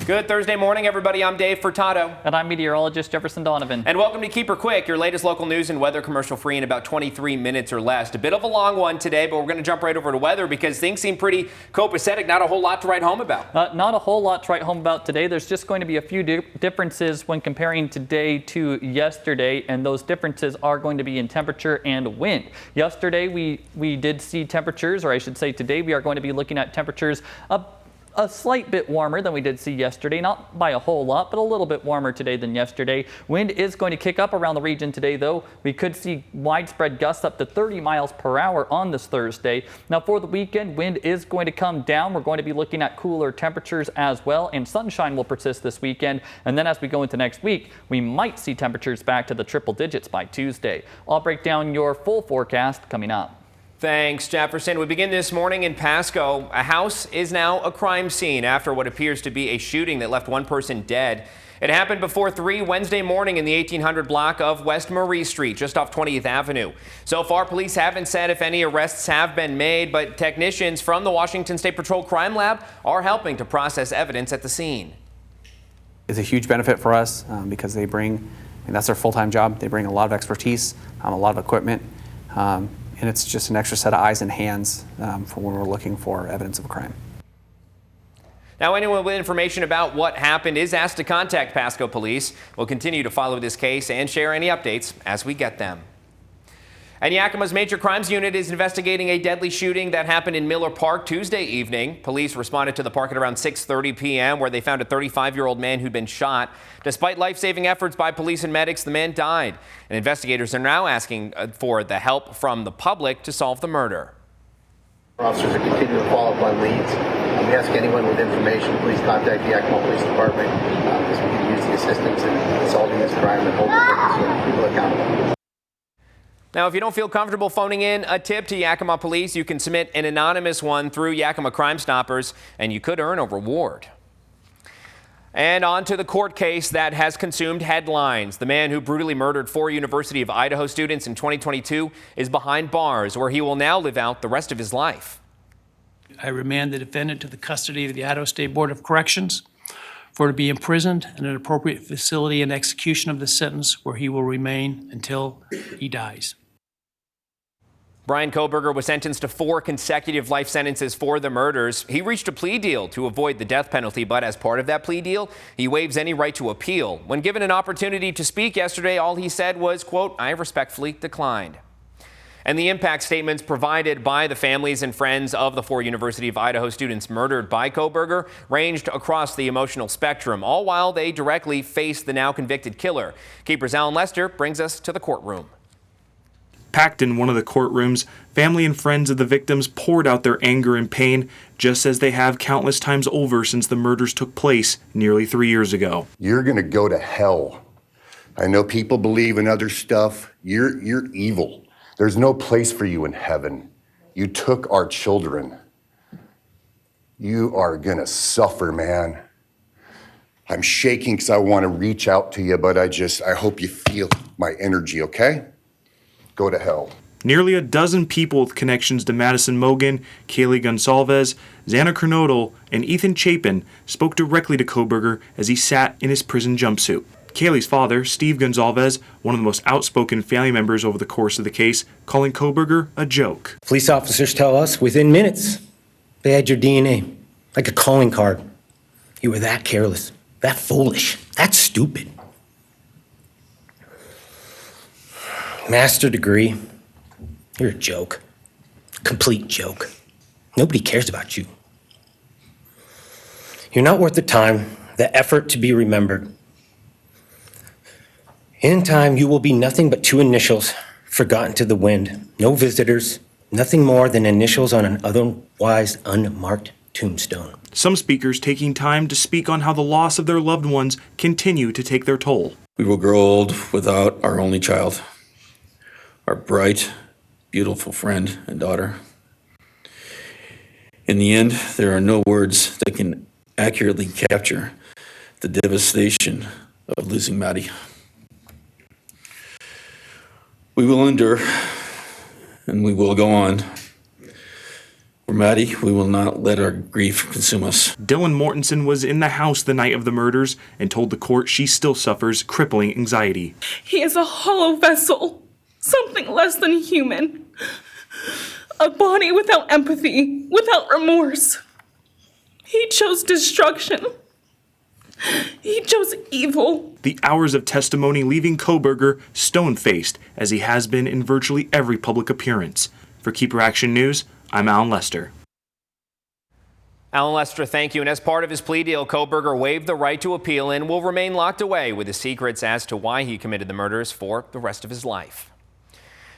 Good Thursday morning, everybody. I'm Dave Furtado. And I'm meteorologist Jefferson Donovan. And welcome to Keep Her Quick, your latest local news and weather commercial free in about 23 minutes or less. A bit of a long one today, but we're going to jump right over to weather because things seem pretty copacetic. Not a whole lot to write home about. Not a whole lot to write home about today. There's just going to be a few differences when comparing today to yesterday, and those differences are going to be in temperature and wind. Yesterday we did see temperatures, or I should say today we are going to be looking at temperatures a slight bit warmer than we did see yesterday, not by a whole lot, but a little bit warmer today than yesterday. Wind is going to kick up around the region today, though. We could see widespread gusts up to 30 miles per hour on this Thursday. Now for the weekend, wind is going to come down. We're going to be looking at cooler temperatures as well, and sunshine will persist this weekend. And then as we go into next week, we might see temperatures back to the triple digits by Tuesday. I'll break down your full forecast coming up. Thanks, Jefferson. We begin this morning in Pasco. A house is now a crime scene after what appears to be a shooting that left one person dead. It happened before 3 Wednesday morning in the 1800 block of West Marie Street, just off 20th Avenue. So far, police haven't said if any arrests have been made, but technicians from the Washington State Patrol Crime Lab are helping to process evidence at the scene. It's a huge benefit for us because they bring, and that's their full-time job, they bring a lot of expertise, a lot of equipment. And it's just an extra set of eyes and hands for when we're looking for evidence of a crime. Now, anyone with information about what happened is asked to contact Pasco Police. We'll continue to follow this case and share any updates as we get them. And Yakima's Major Crimes Unit is investigating a deadly shooting that happened in Miller Park Tuesday evening. Police responded to the park at around 6:30 p.m. where they found a 35-year-old man who'd been shot. Despite life-saving efforts by police and medics, the man died. And investigators are now asking for the help from the public to solve the murder. Officers are continuing to follow up on leads. We ask anyone with information, please contact the Yakima Police Department because we can use the assistance in solving this crime and holding people accountable. Now, if you don't feel comfortable phoning in a tip to Yakima Police, you can submit an anonymous one through Yakima Crime Stoppers, and you could earn a reward. And on to the court case that has consumed headlines. The man who brutally murdered 4 University of Idaho students in 2022 is behind bars, where he will now live out the rest of his life. I remand the defendant to the custody of the Idaho State Board of Corrections for to be imprisoned in an appropriate facility and execution of the sentence where he will remain until he dies. Brian Kohberger was sentenced to 4 consecutive life sentences for the murders. He reached a plea deal to avoid the death penalty, but as part of that plea deal, he waives any right to appeal. When given an opportunity to speak yesterday, all he said was, quote, "I respectfully declined." And the impact statements provided by the families and friends of the 4 University of Idaho students murdered by Kohberger ranged across the emotional spectrum, all while they directly faced the now convicted killer. KEPR's Alan Lester brings us to the courtroom. Packed in one of the courtrooms, family and friends of the victims poured out their anger and pain, just as they have countless times over since the murders took place nearly 3 years ago. You're gonna go to hell. I know people believe in other stuff. You're evil. There's no place for you in heaven. You took our children. You are gonna suffer, man. I'm shaking because I want to reach out to you, but I hope you feel my energy, okay? Go to hell. Nearly a dozen people with connections to Madison Mogen, Kaylee Gonsalves, Xana Kernodle, and Ethan Chapin spoke directly to Kohberger as he sat in his prison jumpsuit. Kaylee's father, Steve Gonsalves, one of the most outspoken family members over the course of the case, calling Kohberger a joke. Police officers tell us within minutes they had your DNA, like a calling card. You were that careless, that foolish, that stupid. Master degree, you're a joke. Complete joke. Nobody cares about you. You're not worth the time, the effort to be remembered. In time, you will be nothing but 2 initials forgotten to the wind. No visitors, nothing more than initials on an otherwise unmarked tombstone. Some speakers taking time to speak on how the loss of their loved ones continue to take their toll. We will grow old without our only child, our bright, beautiful friend and daughter. In the end, there are no words that can accurately capture the devastation of losing Maddie. We will endure, and we will go on. For Maddie, we will not let our grief consume us. Dylan Mortensen was in the house the night of the murders and told the court she still suffers crippling anxiety. He is a hollow vessel, something less than human. A body without empathy, without remorse. He chose destruction. He chose evil. The hours of testimony leaving Koberger stone-faced, as he has been in virtually every public appearance. For KEPR Action News, I'm Alan Lester. Alan Lester, thank you. And as part of his plea deal, Koberger waived the right to appeal and will remain locked away with his secrets as to why he committed the murders for the rest of his life.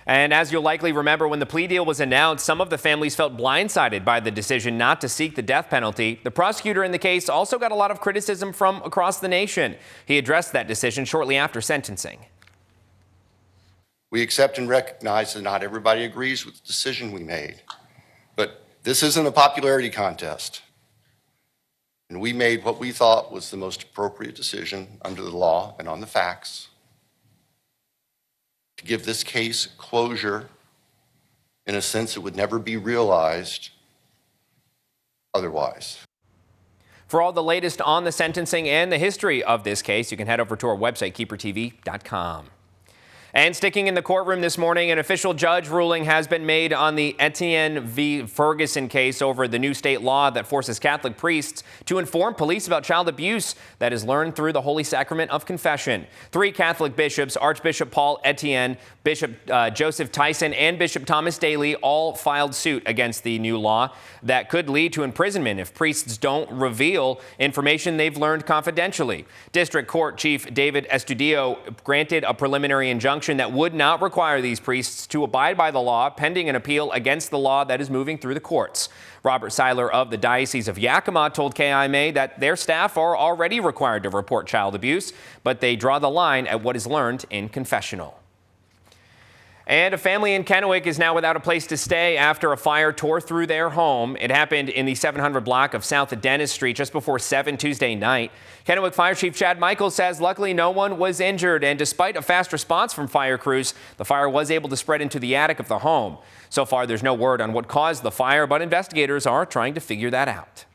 And as you'll likely remember, when the plea deal was announced, some of the families felt blindsided by the decision not to seek the death penalty. The prosecutor in the case also got a lot of criticism from across the nation. He addressed that decision shortly after sentencing. We accept and recognize that not everybody agrees with the decision we made, but this isn't a popularity contest. And we made what we thought was the most appropriate decision under the law and on the facts to give this case closure in a sense it would never be realized otherwise. For all the latest on the sentencing and the history of this case, you can head over to our website, KEPRTV.com. And sticking in the courtroom this morning, an official judge ruling has been made on the Etienne v. Ferguson case over the new state law that forces Catholic priests to inform police about child abuse that is learned through the Holy Sacrament of Confession. 3 Catholic bishops, Archbishop Paul Etienne, Bishop Joseph Tyson, and Bishop Thomas Daly, all filed suit against the new law that could lead to imprisonment if priests don't reveal information they've learned confidentially. District Court Chief David Estudio granted a preliminary injunction that would not require these priests to abide by the law pending an appeal against the law that is moving through the courts. Robert Seiler of the Diocese of Yakima told KIMA that their staff are already required to report child abuse, but they draw the line at what is learned in confessional. And a family in Kennewick is now without a place to stay after a fire tore through their home. It happened in the 700 block of South Dennis Street just before 7 Tuesday night. Kennewick Fire Chief Chad Michaels says luckily no one was injured, and despite a fast response from fire crews, the fire was able to spread into the attic of the home. So far, there's no word on what caused the fire, but investigators are trying to figure that out.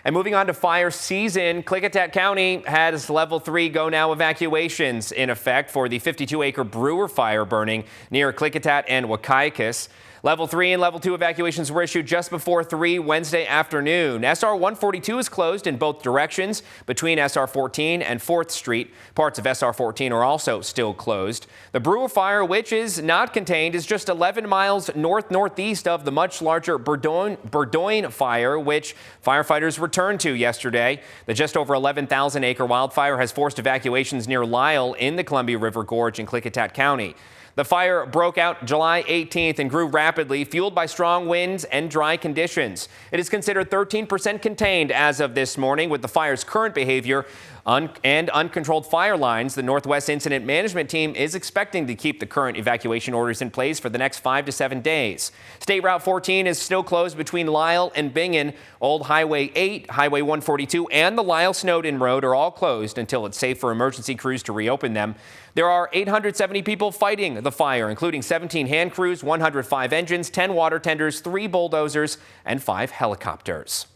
And moving on to fire season, Klickitat County has level 3 go now evacuations in effect for the 52-acre Brewer fire burning near Klickitat and Waukaikis. Level 3 and Level 2 evacuations were issued just before 3 Wednesday afternoon. SR 142 is closed in both directions between SR 14 and 4th Street. Parts of SR 14 are also still closed. The Brewer fire, which is not contained, is just 11 miles north-northeast of the much larger Burdoyne fire, which firefighters returned to yesterday. The just over 11,000-acre wildfire has forced evacuations near Lyle in the Columbia River Gorge in Klickitat County. The fire broke out July 18th and grew rapidly, fueled by strong winds and dry conditions. It is considered 13% contained as of this morning. With the fire's current behavior and uncontrolled fire lines, the Northwest Incident Management Team is expecting to keep the current evacuation orders in place for the next 5 to 7 days. State Route 14 is still closed between Lyle and Bingen. Old Highway 8, Highway 142, and the Lyle-Snowden Road are all closed until it's safe for emergency crews to reopen them. There are 870 people fighting the fire, including 17 hand crews, 105 engines, 10 water tenders, 3 bulldozers, and 5 helicopters.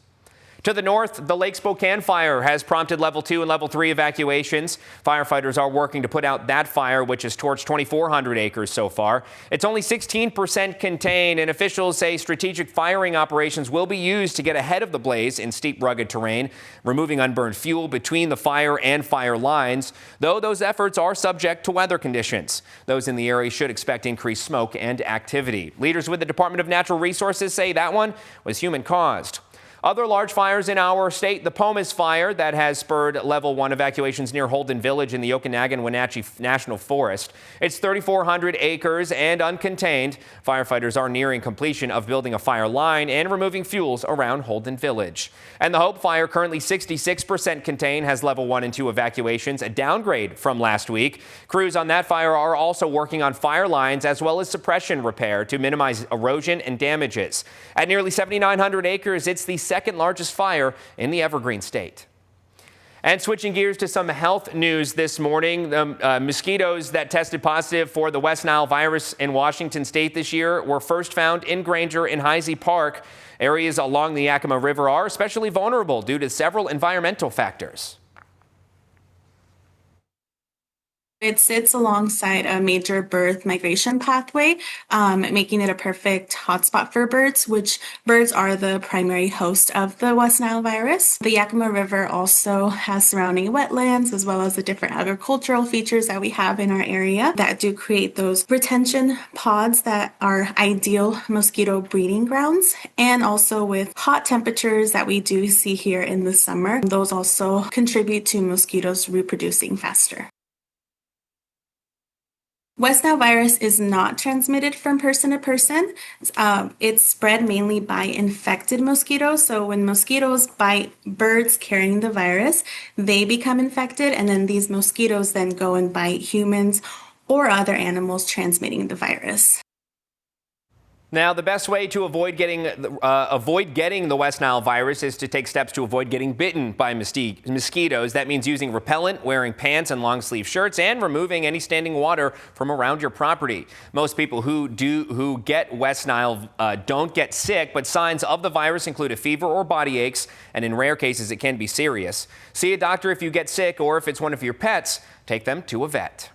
To the north, the Lake Spokane fire has prompted Level 2 and Level 3 evacuations. Firefighters are working to put out that fire, which has torched 2,400 acres so far. It's only 16% contained, and officials say strategic firing operations will be used to get ahead of the blaze in steep, rugged terrain, removing unburned fuel between the fire and fire lines, though those efforts are subject to weather conditions. Those in the area should expect increased smoke and activity. Leaders with the Department of Natural Resources say that one was human-caused. Other large fires in our state, the Pomus fire that has spurred Level 1 evacuations near Holden Village in the Okanagan-Wenatchee National Forest. It's 3,400 acres and uncontained. Firefighters are nearing completion of building a fire line and removing fuels around Holden Village. And the Hope fire, currently 66% contained, has Level 1 and 2 evacuations, a downgrade from last week. Crews on that fire are also working on fire lines as well as suppression repair to minimize erosion and damages. At nearly 7,900 acres, it's the second largest fire in the Evergreen State. And switching gears to some health news this morning, the mosquitoes that tested positive for the West Nile virus in Washington state this year were first found in Granger and Heisey Park. Areas along the Yakima River are especially vulnerable due to several environmental factors. It sits alongside a major bird migration pathway, making it a perfect hotspot for birds, which birds are the primary host of the West Nile virus. The Yakima River also has surrounding wetlands, as well as the different agricultural features that we have in our area that do create those retention pods that are ideal mosquito breeding grounds. And also with hot temperatures that we do see here in the summer, those also contribute to mosquitoes reproducing faster. West Nile virus is not transmitted from person to person. It's spread mainly by infected mosquitoes. So when mosquitoes bite birds carrying the virus, they become infected, and then these mosquitoes then go and bite humans or other animals transmitting the virus. Now, the best way to avoid getting the West Nile virus is to take steps to avoid getting bitten by mosquitoes. That means using repellent, wearing pants and long sleeve shirts, and removing any standing water from around your property. Most people who get West Nile don't get sick, but signs of the virus include a fever or body aches, and in rare cases it can be serious. See a doctor if you get sick, or if it's one of your pets, take them to a vet.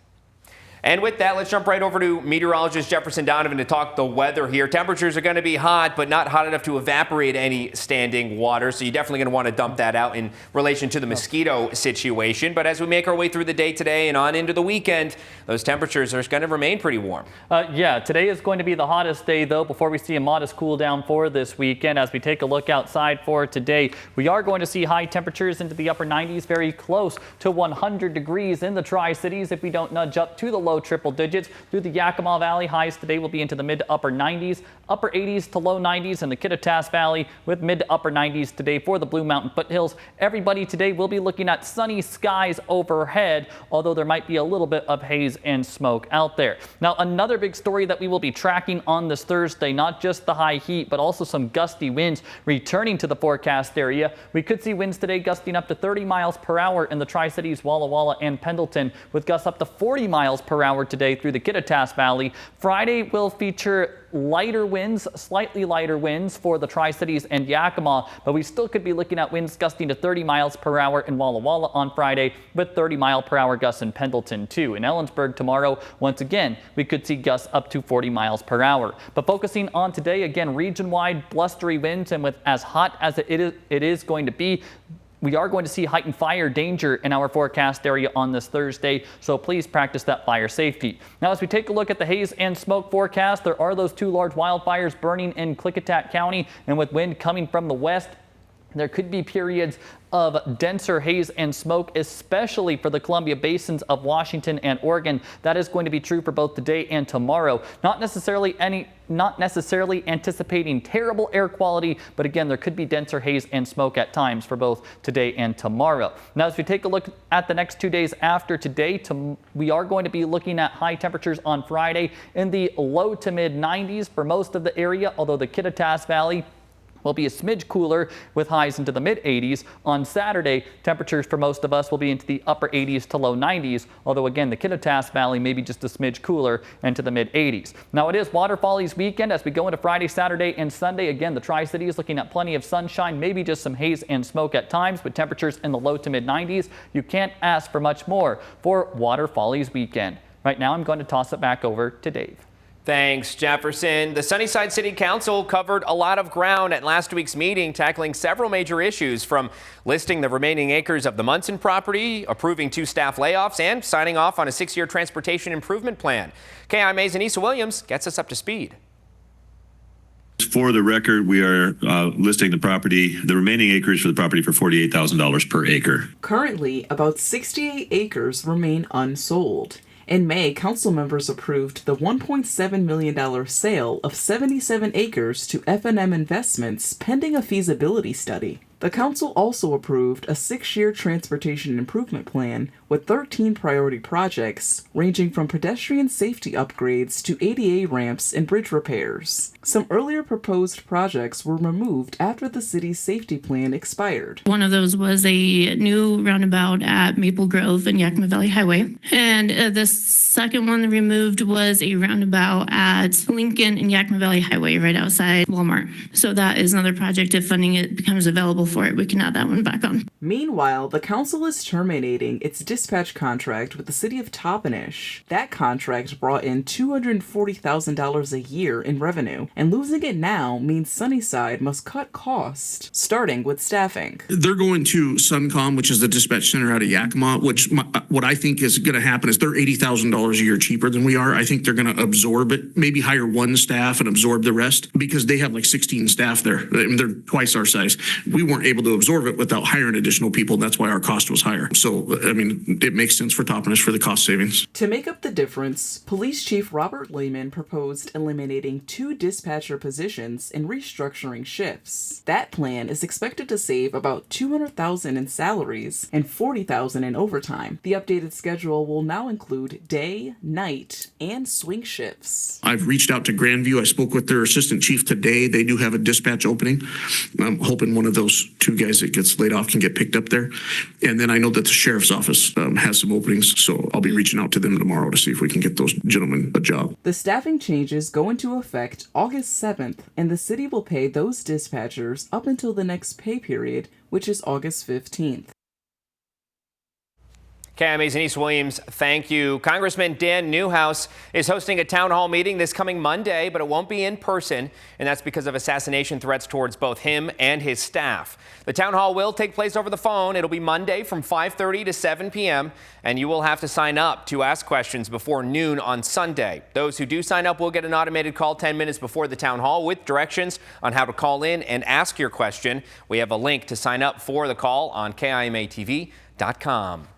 And with that, let's jump right over to meteorologist Jefferson Donovan to talk the weather here. Temperatures are going to be hot, but not hot enough to evaporate any standing water. So you're definitely going to want to dump that out in relation to the mosquito situation. But as we make our way through the day today and on into the weekend, those temperatures are going to remain pretty warm. Yeah, today is going to be the hottest day, though, before we see a modest cool down for this weekend. As we take a look outside for today, we are going to see high temperatures into the upper 90s, very close to 100 degrees in the Tri-Cities if we don't nudge up to the low triple digits. Through the Yakima Valley, highs today will be into the mid to upper 90s, upper 80s to low 90s in the Kittitas Valley, with mid to upper 90s today for the Blue Mountain foothills. Everybody today will be looking at sunny skies overhead, although there might be a little bit of haze and smoke out there. Now, another big story that we will be tracking on this Thursday, not just the high heat, but also some gusty winds returning to the forecast area. We could see winds today gusting up to 30 miles per hour in the Tri-Cities, Walla Walla and Pendleton, with gusts up to 40 miles per hour today through the Kittitas Valley. Friday will feature lighter winds, slightly lighter winds for the Tri-Cities and Yakima, but we still could be looking at winds gusting to 30 miles per hour in Walla Walla on Friday, with 30 mile per hour gusts in Pendleton too. In Ellensburg tomorrow, once again, we could see gusts up to 40 miles per hour. But focusing on today, again, region-wide blustery winds, and with as hot as it is going to be, we are going to see heightened fire danger in our forecast area on this Thursday, so please practice that fire safety. Now, as we take a look at the haze and smoke forecast, there are those two large wildfires burning in Klickitat County, and with wind coming from the west, there could be periods of denser haze and smoke, especially for the Columbia basins of Washington and Oregon. That is going to be true for both today and tomorrow. Not necessarily anticipating terrible air quality, but again, there could be denser haze and smoke at times for both today and tomorrow. Now, as we take a look at the next 2 days after today, we are going to be looking at high temperatures on Friday in the low to mid 90s for most of the area, although the Kittitas Valley will be a smidge cooler with highs into the mid 80s. On Saturday, temperatures for most of us will be into the upper 80s to low 90s, although again, the Kittitas Valley may be just a smidge cooler into the mid 80s. Now, it is Waterfallies weekend as we go into Friday, Saturday, and Sunday. Again, the Tri-Cities looking at plenty of sunshine, maybe just some haze and smoke at times, with temperatures in the low to mid 90s. You can't ask for much more for Waterfallies weekend. Right now, I'm going to toss it back over to Dave. Thanks, Jefferson. The Sunnyside City Council covered a lot of ground at last week's meeting, tackling several major issues, from listing the remaining acres of the Munson property, approving 2 staff layoffs, and signing off on a 6-year transportation improvement plan. KIMA's Anissa Williams gets us up to speed. For the record, we are listing the remaining acres for the property for $48,000 per acre. Currently, about 68 acres remain unsold. In May, council members approved the $1.7 million sale of 77 acres to F&M Investments pending a feasibility study. The council also approved a 6-year transportation improvement plan with 13 priority projects ranging from pedestrian safety upgrades to ADA ramps and bridge repairs. Some earlier proposed projects were removed after the city's safety plan expired. One of those was a new roundabout at Maple Grove and Yakima Valley Highway. And the second one removed was a roundabout at Lincoln and Yakima Valley Highway right outside Walmart. So that is another project. If funding it becomes available for it, we can add that one back on. Meanwhile, the council is terminating its dispatch contract with the city of Toppenish. That contract brought in $240,000 a year in revenue, and losing it now means Sunnyside must cut costs, starting with staffing. They're going to Suncom, which is the dispatch center out of Yakima, which what I think is going to happen is they're $80,000 a year cheaper than we are. I think they're going to absorb it, maybe hire one staff and absorb the rest, because they have like 16 staff there. I mean, they're twice our size. We weren't able to absorb it without hiring additional people. And that's why our cost was higher. So, I mean, it makes sense for Toppenish for the cost savings. To make up the difference, Police Chief Robert Lehman proposed eliminating 2 dispatcher positions and restructuring shifts. That plan is expected to save about $200,000 in salaries and $40,000 in overtime. The updated schedule will now include day, night, and swing shifts. I've reached out to Grandview. I spoke with their assistant chief today. They do have a dispatch opening. I'm hoping one of those 2 guys that gets laid off can get picked up there. And then I know that the sheriff's office has some openings, so I'll be reaching out to them tomorrow to see if we can get those gentlemen a job. The staffing changes go into effect August 7th, and the city will pay those dispatchers up until the next pay period, which is August 15th. KMA's Denise Williams, thank you. Congressman Dan Newhouse is hosting a town hall meeting this coming Monday, but it won't be in person, and that's because of assassination threats towards both him and his staff. The town hall will take place over the phone. It'll be Monday from 5:30 to 7 p.m., and you will have to sign up to ask questions before noon on Sunday. Those who do sign up will get an automated call 10 minutes before the town hall with directions on how to call in and ask your question. We have a link to sign up for the call on KIMATV.com.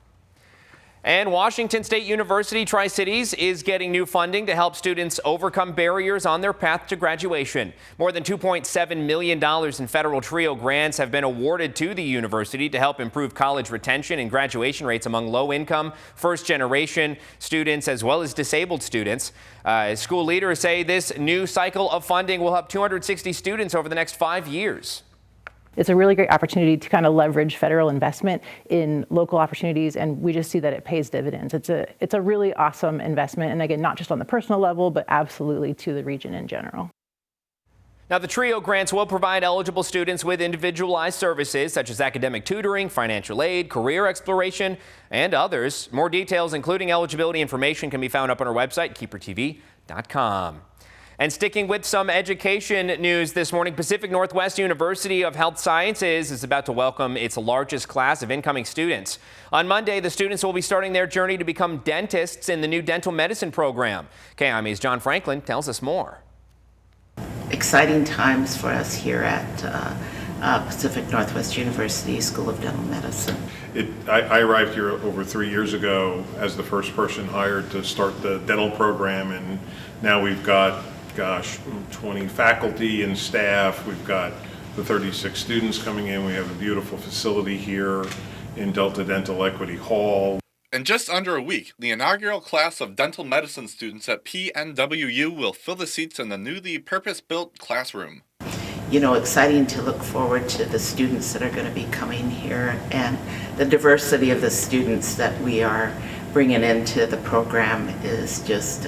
And Washington State University Tri-Cities is getting new funding to help students overcome barriers on their path to graduation. More than $2.7 million in federal TRIO grants have been awarded to the university to help improve college retention and graduation rates among low-income, first-generation students as well as disabled students. School leaders say this new cycle of funding will help 260 students over the next 5 years. It's a really great opportunity to kind of leverage federal investment in local opportunities, and we just see that it pays dividends. It's a really awesome investment, and again, not just on the personal level, but absolutely to the region in general. Now, the TRIO grants will provide eligible students with individualized services such as academic tutoring, financial aid, career exploration, and others. More details, including eligibility information, can be found up on our website, KEPRtv.com. And sticking with some education news this morning, Pacific Northwest University of Health Sciences is about to welcome its largest class of incoming students. On Monday, the students will be starting their journey to become dentists in the new dental medicine program. KIMA's John Franklin tells us more. Exciting times for us here at Pacific Northwest University School of Dental Medicine. I arrived here over 3 years ago as the first person hired to start the dental program, and now we've got 20 faculty and staff. We've got the 36 students coming in. We have a beautiful facility here in Delta Dental Equity Hall. In just under a week, the inaugural class of dental medicine students at PNWU will fill the seats in the newly purpose-built classroom. You know, exciting to look forward to the students that are going to be coming here and the diversity of the students that we are bringing into the program is just,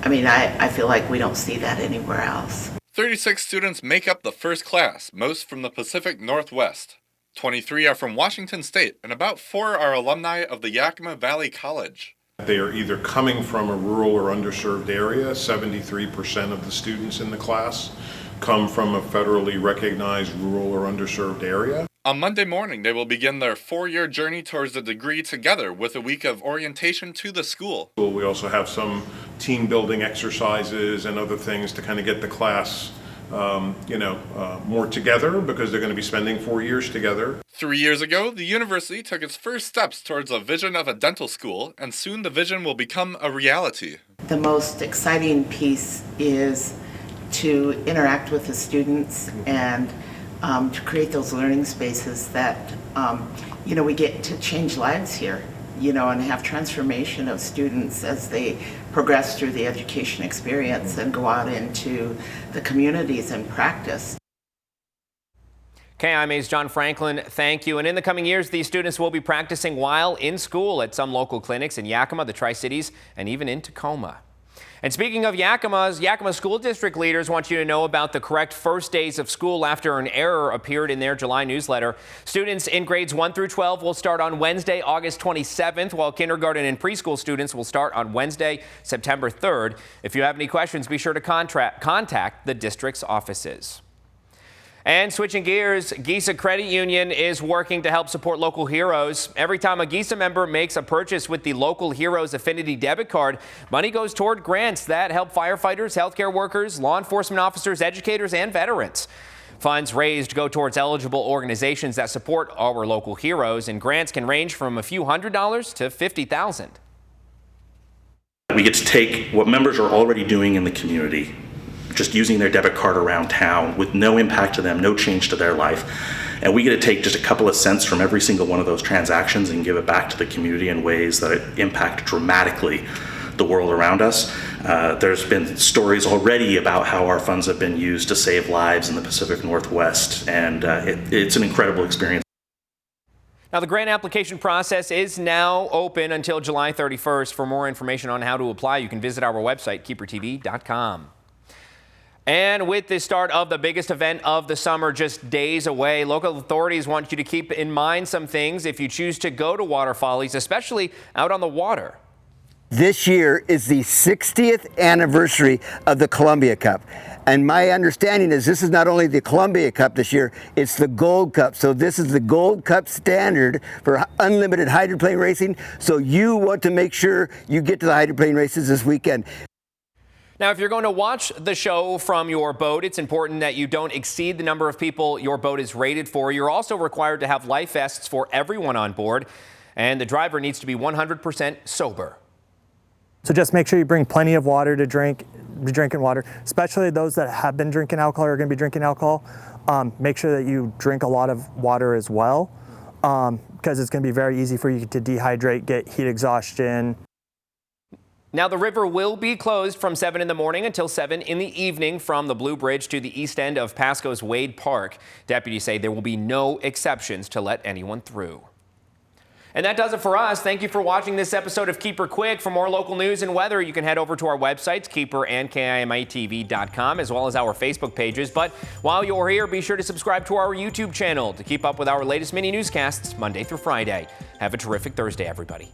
I feel like we don't see that anywhere else. 36 students make up the first class, most from the Pacific Northwest. 23 are from Washington State, and about 4 are alumni of the Yakima Valley College. They are either coming from a rural or underserved area. 73% of the students in the class come from a federally recognized rural or underserved area. On Monday morning, they will begin their 4-year journey towards a degree together with a week of orientation to the school. We also have some team building exercises and other things to kind of get the class more together, because they're going to be spending 4 years together. 3 years ago, the university took its first steps towards a vision of a dental school, and soon the vision will become a reality. The most exciting piece is to interact with the students and to create those learning spaces that, we get to change lives here, and have transformation of students as they progress through the education experience and go out into the communities and practice. KIMA's John Franklin, thank you. And in the coming years, these students will be practicing while in school at some local clinics in Yakima, the Tri-Cities, and even in Tacoma. And speaking of Yakima school district leaders want you to know about the correct first days of school after an error appeared in their July newsletter. Students in grades 1 through 12 will start on Wednesday, August 27th, while kindergarten and preschool students will start on Wednesday, September 3rd. If you have any questions, be sure to contact the district's offices. And switching gears, GISA Credit Union is working to help support local heroes. Every time a GISA member makes a purchase with the Local Heroes Affinity debit card, money goes toward grants that help firefighters, healthcare workers, law enforcement officers, educators, and veterans. Funds raised go towards eligible organizations that support our local heroes, and grants can range from a few $100s to $50,000. We get to take what members are already doing in the community, just using their debit card around town with no impact to them, no change to their life. And we get to take just a couple of cents from every single one of those transactions and give it back to the community in ways that impact dramatically the world around us. There's been stories already about how our funds have been used to save lives in the Pacific Northwest, and it's an incredible experience. Now, the grant application process is now open until July 31st. For more information on how to apply, you can visit our website, KEPRtv.com. And with the start of the biggest event of the summer just days away, local authorities want you to keep in mind some things if you choose to go to Water Follies, especially out on the water. This year is the 60th anniversary of the Columbia Cup. And my understanding is this is not only the Columbia Cup this year, it's the Gold Cup. So this is the Gold Cup standard for unlimited hydroplane racing. So you want to make sure you get to the hydroplane races this weekend. Now, if you're going to watch the show from your boat, it's important that you don't exceed the number of people your boat is rated for. You're also required to have life vests for everyone on board, and the driver needs to be 100% sober. So just make sure you bring plenty of water to drink, be drinking water, especially those that have been drinking alcohol or are going to be drinking alcohol. Make sure that you drink a lot of water as well, because it's going to be very easy for you to dehydrate, get heat exhaustion. Now, the river will be closed from 7 in the morning until 7 in the evening from the Blue Bridge to the east end of Pasco's Wade Park. Deputies say there will be no exceptions to let anyone through. And that does it for us. Thank you for watching this episode of Keeper Quick. For more local news and weather, you can head over to our websites, Keeper and KIMATV.com, as well as our Facebook pages. But while you're here, be sure to subscribe to our YouTube channel to keep up with our latest mini newscasts Monday through Friday. Have a terrific Thursday, everybody.